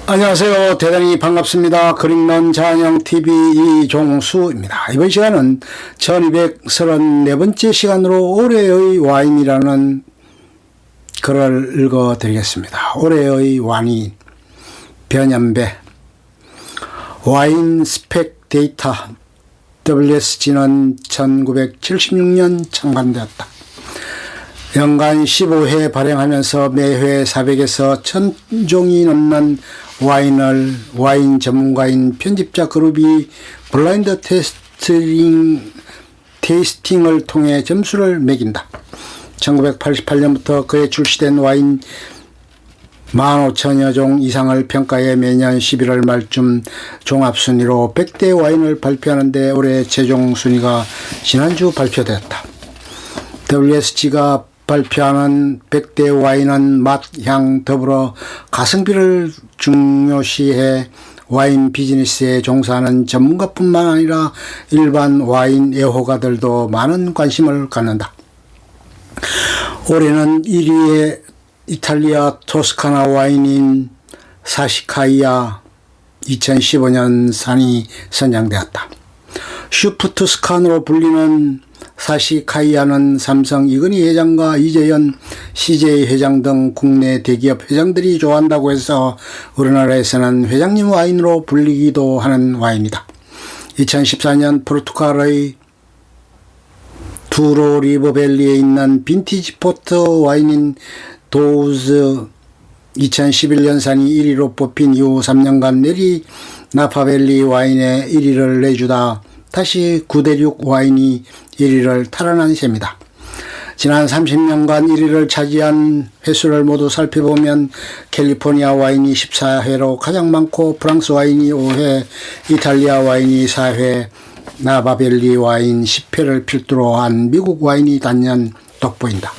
안녕하세요. 대단히 반갑습니다. 그릭런 자연형TV 이종수입니다. 이번 시간은 1234번째 시간으로 올해의 와인이라는 글을 읽어드리겠습니다. 올해의 와인 변연배 와인 스펙 데이터 WSG는 1976년 창간되었다. 연간 15회 발행하면서 매회 400에서 1000종이 넘는 와인을 와인 전문가인 편집자 그룹이 블라인드 테이스팅을 통해 점수를 매긴다. 1988년부터 그해 출시된 와인 15,000여 종 이상을 평가해 매년 11월 말쯤 종합순위로 100대 와인을 발표하는데 올해 최종 순위가 지난주 발표되었다. WSG가 발표하는 100대 와인은 맛, 향, 더불어 가성비를 중요시해 와인 비즈니스에 종사하는 전문가뿐만 아니라 일반 와인 애호가들도 많은 관심을 갖는다. 올해는 1위의 이탈리아 토스카나 와인인 사시카이아 2015년 산이 선정되었다. 슈프투스칸으로 불리는 사시카이아는 삼성 이건희 회장과 이재현 CJ 회장 등 국내 대기업 회장들이 좋아한다고 해서 우리나라에서는 회장님 와인으로 불리기도 하는 와인이다. 2014년 포르투갈의 두로 리버밸리에 있는 빈티지 포트 와인인 도우즈 2011년산이 1위로 뽑힌 이후 3년간 내리 나파밸리 와인의 1위를 내주다 다시 9대6 와인이 1위를 탈환한 셈이다. 지난 30년간 1위를 차지한 횟수를 모두 살펴보면 캘리포니아 와인이 14회로 가장 많고 프랑스 와인이 5회, 이탈리아 와인이 4회, 나바밸리 와인 10회를 필두로 한 미국 와인이 단연 돋보인다.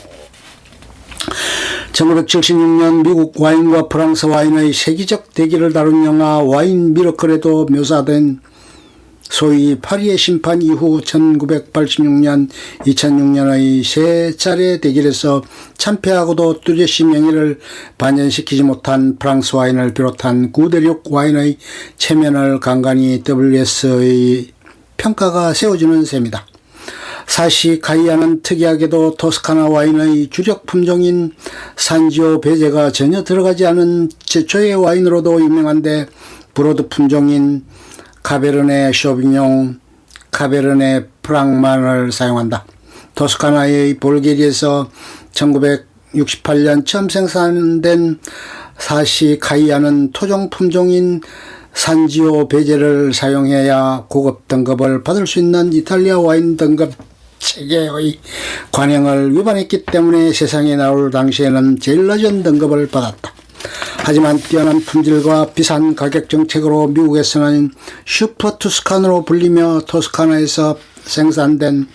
1976년 미국 와인과 프랑스 와인의 세계적 대기를 다룬 영화 와인 미러클에도 묘사된 소위 파리의 심판 이후 1986년, 2006년의 세 차례 대결에서 참패하고도 뚜렷이 명예를 반전시키지 못한 프랑스 와인을 비롯한 9대6 와인의 체면을 간간히 WS의 평가가 세워주는 셈이다. 사시카이아는 특이하게도 토스카나 와인의 주력 품종인 산지오 베제가 전혀 들어가지 않은 최초의 와인으로도 유명한데 브로드 품종인 카베르네 쇼비뇽, 카베르네 프랑만을 사용한다. 토스카나의 볼게리에서 1968년 처음 생산된 사시카이아는 토종 품종인 산지오 베제를 사용해야 고급 등급을 받을 수 있는 이탈리아 와인 등급 체계의 관행을 위반했기 때문에 세상에 나올 당시에는 제일 낮은 등급을 받았다. 하지만 뛰어난 품질과 비싼 가격 정책으로 미국에서는 슈퍼투스칸으로 불리며 토스카나에서 생산된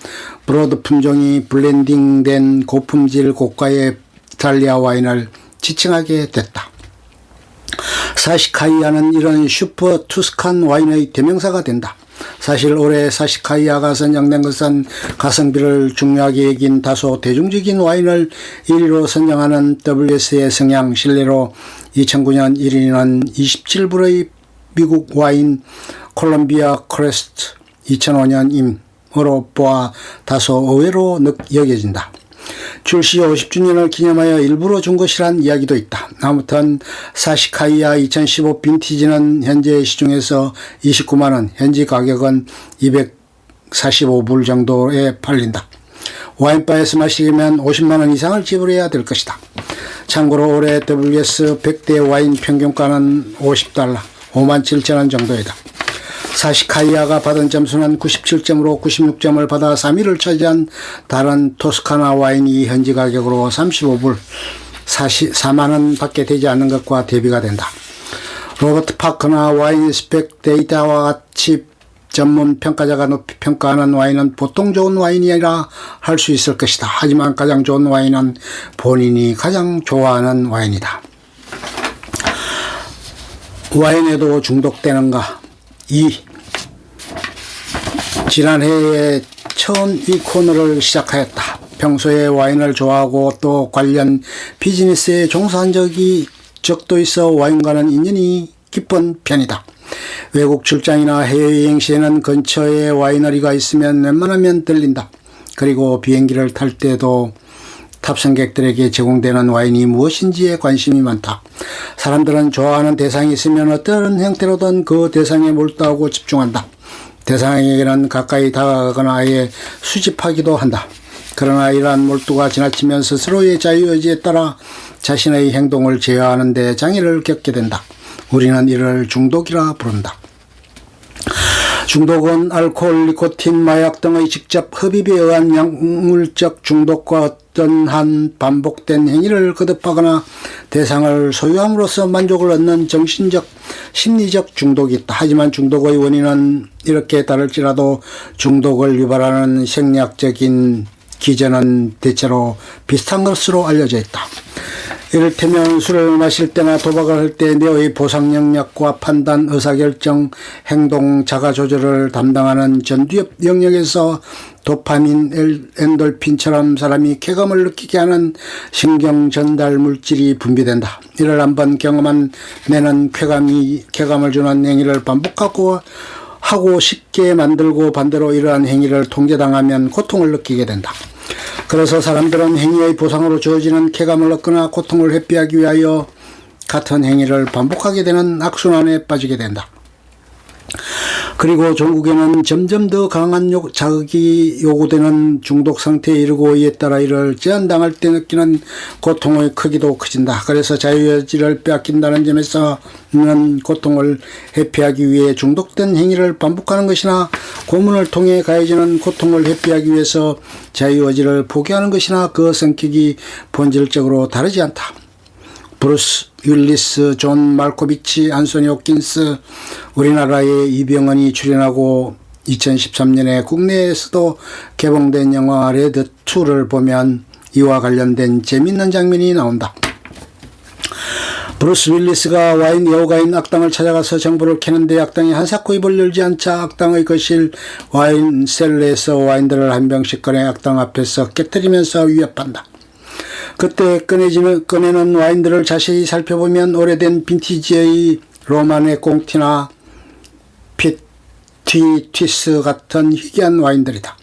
브로드 품종이 블렌딩된 고품질 고가의 이탈리아 와인을 지칭하게 됐다. 사시카이아는 이런 슈퍼투스칸 와인의 대명사가 된다. 사실 올해 사시카이아가 선정된 것은 가성비를 중요하게 여긴 다소 대중적인 와인을 1위로 선정하는 WS의 성향 신뢰로 2009년 1위는 27불의 미국 와인 콜롬비아 크레스트 2005년임으로 보아 다소 의외로 여겨진다. 출시 50주년을 기념하여 일부러 준 것이란 이야기도 있다. 아무튼 사시카이아 2015 빈티지는 현재 시중에서 29만원, 현지 가격은 245불 정도에 팔린다. 와인바에서 마시려면 50만원 이상을 지불해야 될 것이다. 참고로 올해 WS 100대 와인 평균가는 $50, 57,000원 정도이다. 사시카이아가 받은 점수는 97점으로 96점을 받아 3위를 차지한 다른 토스카나 와인이 현지 가격으로 35불, 4만원 밖에 되지 않는 것과 대비가 된다. 로버트 파커나 와인 스펙 데이터와 같이 전문 평가자가 높이 평가하는 와인은 보통 좋은 와인이라 할 수 있을 것이다. 하지만 가장 좋은 와인은 본인이 가장 좋아하는 와인이다. 와인에도 중독되는가? 지난해에 처음 이 코너를 시작하였다. 평소에 와인을 좋아하고 또 관련 비즈니스에 종사한 적도 있어 와인과는 인연이 깊은 편이다. 외국 출장이나 해외여행 시에는 근처에 와이너리가 있으면 웬만하면 들린다. 그리고 비행기를 탈 때도 탑승객들에게 제공되는 와인이 무엇인지에 관심이 많다. 사람들은 좋아하는 대상이 있으면 어떤 형태로든 그 대상에 몰두하고 집중한다. 대상에게는 가까이 다가가거나 아예 수집하기도 한다. 그러나 이러한 몰두가 지나치면 스스로의 자유의지에 따라 자신의 행동을 제어하는 데 장애를 겪게 된다. 우리는 이를 중독이라 부른다. 중독은 알코올, 니코틴, 마약 등의 직접 흡입에 의한 약물적 중독과 어떤 한 반복된 행위를 거듭하거나 대상을 소유함으로써 만족을 얻는 정신적, 심리적 중독이 있다. 하지만 중독의 원인은 이렇게 다를지라도 중독을 유발하는 생리학적인 기전은 대체로 비슷한 것으로 알려져 있다. 이를테면 술을 마실 때나 도박을 할 때 뇌의 보상 영역과 판단, 의사결정, 행동, 자가조절을 담당하는 전두엽 영역에서 도파민, 엔돌핀처럼 사람이 쾌감을 느끼게 하는 신경 전달 물질이 분비된다. 이를 한번 경험한 뇌는 쾌감을 주는 행위를 반복하고 쉽게 만들고 반대로 이러한 행위를 통제당하면 고통을 느끼게 된다. 그래서 사람들은 행위의 보상으로 주어지는 쾌감을 얻거나 고통을 회피하기 위하여 같은 행위를 반복하게 되는 악순환에 빠지게 된다. 그리고 종국에는 점점 더 강한 자극이 요구되는 중독 상태에 이르고 이에 따라 이를 제한당할 때 느끼는 고통의 크기도 커진다. 그래서 자유의지를 빼앗긴다는 점에서는 고통을 회피하기 위해 중독된 행위를 반복하는 것이나 고문을 통해 가해지는 고통을 회피하기 위해서 자유의지를 포기하는 것이나 그 성격이 본질적으로 다르지 않다. 브루스 윌리스, 존 말코비치, 안소니 홉킨스, 우리나라의 이병헌이 출연하고 2013년에 국내에서도 개봉된 영화 레드2를 보면 이와 관련된 재미있는 장면이 나온다. 브루스 윌리스가 와인 여우가인 악당을 찾아가서 정보를 캐는데 악당이 한사코 입을 열지 않자 악당의 거실 와인 셀러에서 와인들을 한 병씩 꺼내 악당 앞에서 깨뜨리면서 위협한다. 그때 꺼내는 와인들을 자세히 살펴보면 오래된 빈티지의 로마네 꽁티나 피티티스 같은 희귀한 와인들이다.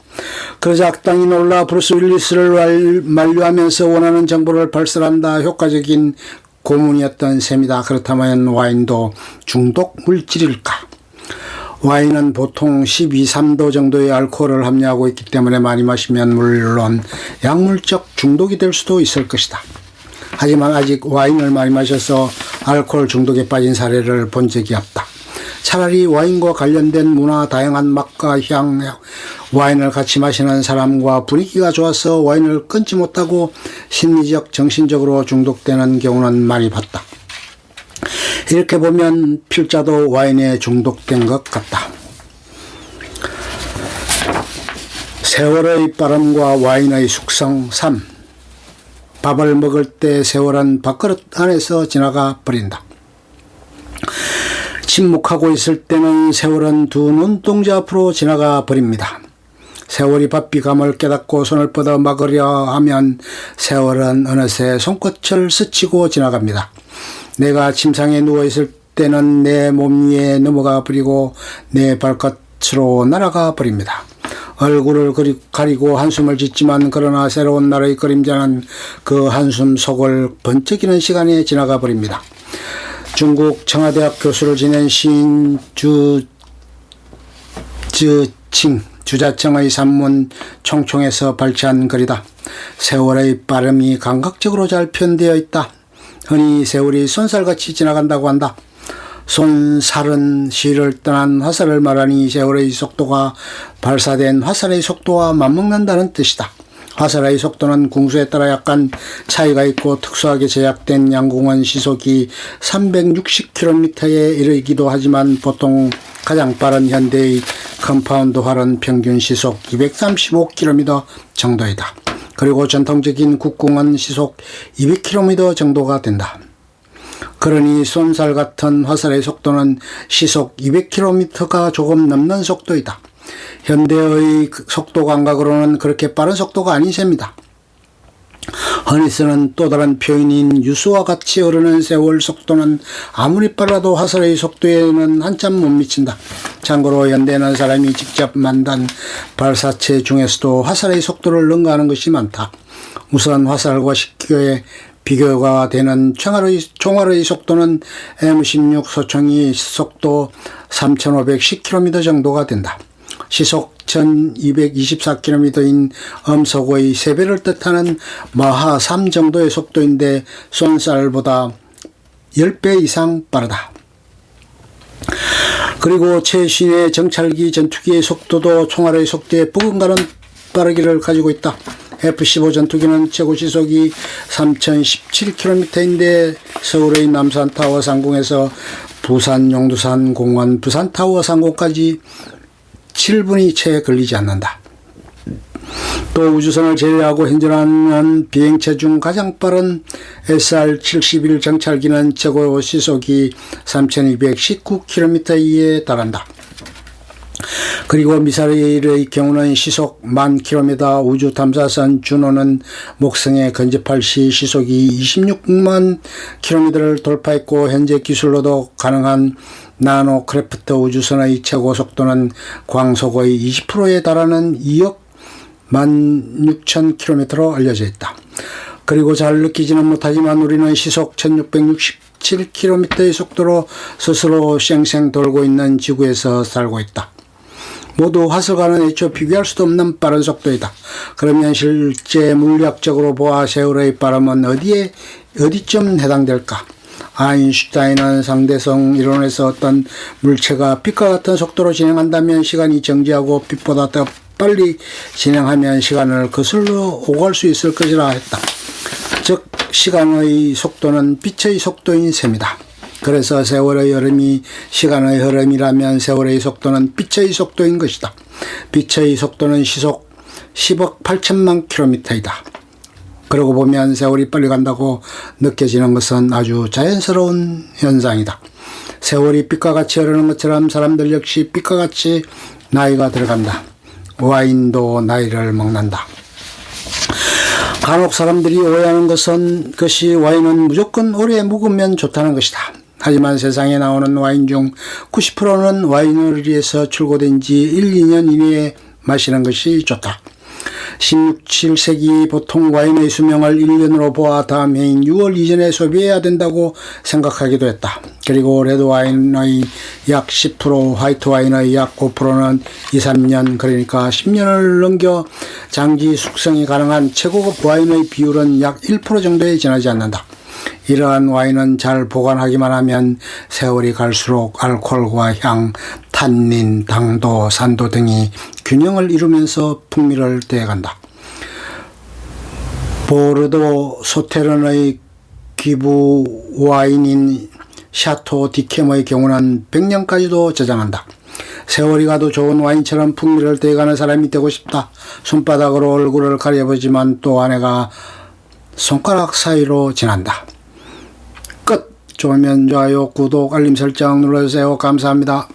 그러자 악당이 놀라 브루스 윌리스를 만류하면서 원하는 정보를 발설한다. 효과적인 고문이었던 셈이다. 그렇다면 와인도 중독 물질일까? 와인은 보통 12~13도 정도의 알코올을 함유하고 있기 때문에 많이 마시면 물론 약물적 중독이 될 수도 있을 것이다. 하지만 아직 와인을 많이 마셔서 알코올 중독에 빠진 사례를 본 적이 없다. 차라리 와인과 관련된 문화, 다양한 맛과 향, 와인을 같이 마시는 사람과 분위기가 좋아서 와인을 끊지 못하고 심리적, 정신적으로 중독되는 경우는 많이 봤다. 이렇게 보면 필자도 와인에 중독된 것 같다. 세월의 빠름과 와인의 숙성 3. 밥을 먹을 때 세월은 밥그릇 안에서 지나가 버린다. 침묵하고 있을 때는 세월은 두 눈동자 앞으로 지나가 버립니다. 세월이 바삐감을 깨닫고 손을 뻗어 막으려 하면 세월은 어느새 손끝을 스치고 지나갑니다. 내가 침상에 누워있을 때는 내 몸 위에 넘어가 버리고 내 발끝으로 날아가 버립니다. 얼굴을 가리고 한숨을 짓지만 그러나 새로운 날의 그림자는 그 한숨 속을 번쩍이는 시간에 지나가 버립니다. 중국 청와대학 교수를 지낸 시인 주자청의 산문 총총에서 발췌한 글이다. 세월의 빠름이 감각적으로 잘 표현되어 있다. 흔히 세월이 손살같이 지나간다고 한다. 손살은 시를 떠난 화살을 말하니 세월의 속도가 발사된 화살의 속도와 맞먹는다는 뜻이다. 화살의 속도는 궁수에 따라 약간 차이가 있고 특수하게 제작된 양궁은 시속이 360km에 이르기도 하지만 보통 가장 빠른 현대의 컴파운드 활은 평균 시속 235km 정도이다. 그리고 전통적인 국궁은 시속 200km 정도가 된다. 그러니 손살 같은 화살의 속도는 시속 200km가 조금 넘는 속도이다. 현대의 속도 감각으로는 그렇게 빠른 속도가 아닌 셈이다. 흔히 쓰는 또 다른 표현인 유수와 같이 흐르는 세월 속도는 아무리 빨라도 화살의 속도에는 한참 못 미친다. 참고로 현대에는 사람이 직접 만든 발사체 중에서도 화살의 속도를 능가하는 것이 많다. 우선 화살과 쉽게 비교가 되는 총알의 속도는 M16 소총이 속도 3510km 정도가 된다. 시속 1224km인 음속의 3배를 뜻하는 마하 3 정도의 속도인데 쏜살보다 10배 이상 빠르다. 그리고 최신의 정찰기 전투기의 속도도 총알의 속도에 버금가는 빠르기를 가지고 있다. F-15 전투기는 최고 시속이 3017km인데 서울의 남산타워 상공에서 부산 용두산 공원 부산타워 상공까지 7분이 채 걸리지 않는다. 또 우주선을 제외하고 현존하는 비행체 중 가장 빠른 SR-71 정찰기는 최고 시속이 3219km에 달한다. 그리고 미사일의 경우는 시속 10,000km 우주탐사선 주노는 목성에 근접할 시 시속이 26만 km를 돌파했고 현재 기술로도 가능한 나노크래프트 우주선의 최고 속도는 광속의 20%에 달하는 2억 16,000km로 알려져 있다. 그리고 잘 느끼지는 못하지만 우리는 시속 1667km의 속도로 스스로 쌩쌩 돌고 있는 지구에서 살고 있다. 모두 화살과는 애초 비교할 수도 없는 빠른 속도이다. 그러면 실제 물리학적으로 보아 세월의 빠름은 어디쯤 해당될까? 아인슈타인은 상대성 이론에서 어떤 물체가 빛과 같은 속도로 진행한다면 시간이 정지하고 빛보다 더 빨리 진행하면 시간을 거슬러 오갈 수 있을 것이라 했다. 즉 시간의 속도는 빛의 속도인 셈이다. 그래서 세월의 흐름이 시간의 흐름이라면 세월의 속도는 빛의 속도인 것이다. 빛의 속도는 시속 10억 8천만 킬로미터이다. 그러고 보면 세월이 빨리 간다고 느껴지는 것은 아주 자연스러운 현상이다. 세월이 빛과 같이 흐르는 것처럼 사람들 역시 빛과 같이 나이가 들어간다. 와인도 나이를 먹는다. 간혹 사람들이 오해하는 것이 와인은 무조건 오래 묵으면 좋다는 것이다. 하지만 세상에 나오는 와인 중 90%는 와이너리에서 출고된 지 1, 2년 이내에 마시는 것이 좋다. 16, 17세기 보통 와인의 수명을 1년으로 보아 다음 해인 6월 이전에 소비해야 된다고 생각하기도 했다. 그리고 레드 와인의 약 10%, 화이트 와인의 약 5%는 2, 3년 그러니까 10년을 넘겨 장기 숙성이 가능한 최고급 와인의 비율은 약 1% 정도에 지나지 않는다. 이러한 와인은 잘 보관하기만 하면 세월이 갈수록 알코올과 향, 탄닌, 당도, 산도 등이 균형을 이루면서 풍미를 더해간다. 보르도 소테른의 기부 와인인 샤토 디켐의 경우는 100년까지도 저장한다. 세월이 가도 좋은 와인처럼 풍미를 더해가는 사람이 되고 싶다. 손바닥으로 얼굴을 가려보지만 또 아내가 손가락 사이로 지난다. 끝! 좋으면 좋아요, 구독, 알림 설정 눌러주세요. 감사합니다.